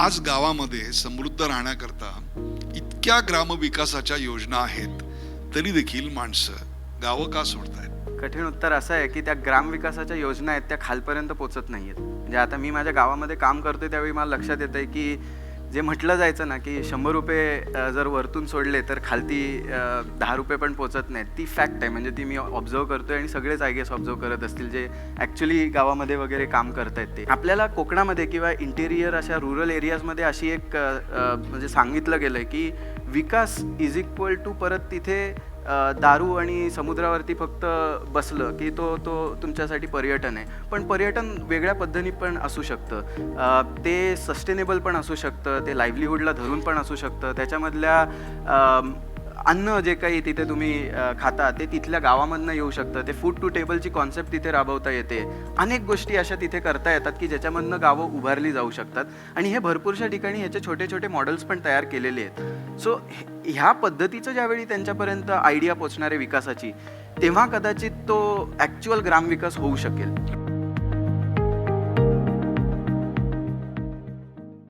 आज गावामध्ये समृद्ध राहण्याकरता इतक्या ग्रामविकासाच्या योजना आहेत, तरी देखील माणसं गावं का सोडतायत? कठीण उत्तर असं आहे की त्या ग्रामविकासाच्या योजना आहेत त्या खालपर्यंत पोहोचत नाही आहेत. म्हणजे आता मी माझ्या गावामध्ये काम करतोय त्यावेळी मला लक्षात येतंय की जे म्हटलं जायचं ना की ₹100 जर वरतून सोडले तर खालती ₹10 पण पोहोचत नाहीत. ती फॅक्ट आहे. म्हणजे ती मी ऑब्झर्व्ह करतोय आणि सगळेच आय गेस ऑब्झर्व्ह करत असतील जे ॲक्च्युली गावामध्ये वगैरे काम करतायत ते. आपल्याला कोकणामध्ये किंवा इंटेरियर अशा रुरल एरियाजमध्ये अशी एक म्हणजे सांगितलं गेलंय की विकास इज इक्वल टू परत तिथे दारू आणि समुद्रावरती फक्त बसलं की तो तुमच्यासाठी पर्यटन आहे. पण पर्यटन वेगळ्या पद्धतीने पण असू शकतं. ते सस्टेनेबल पण असू शकतं, ते लाईव्हलीहूडला धरून पण असू शकतं. त्याच्यामधल्या अन्न जे काही तिथे तुम्ही खाता ते तिथल्या गावामधनं येऊ शकतं. ते फूड टू टेबलची कॉन्सेप्ट तिथे राबवता येते. अनेक गोष्टी अशा तिथे करता येतात की ज्याच्यामधनं गावं उभारली जाऊ शकतात आणि हे भरपूरशा ठिकाणी ह्याचे छोटे छोटे मॉडेल्स पण तयार केलेले आहेत. सो ह्या पद्धतीचं ज्यावेळी त्यांच्यापर्यंत आयडिया पोचणार आहे विकासाची, तेव्हा कदाचित तो ॲक्च्युअल ग्रामविकास होऊ शकेल.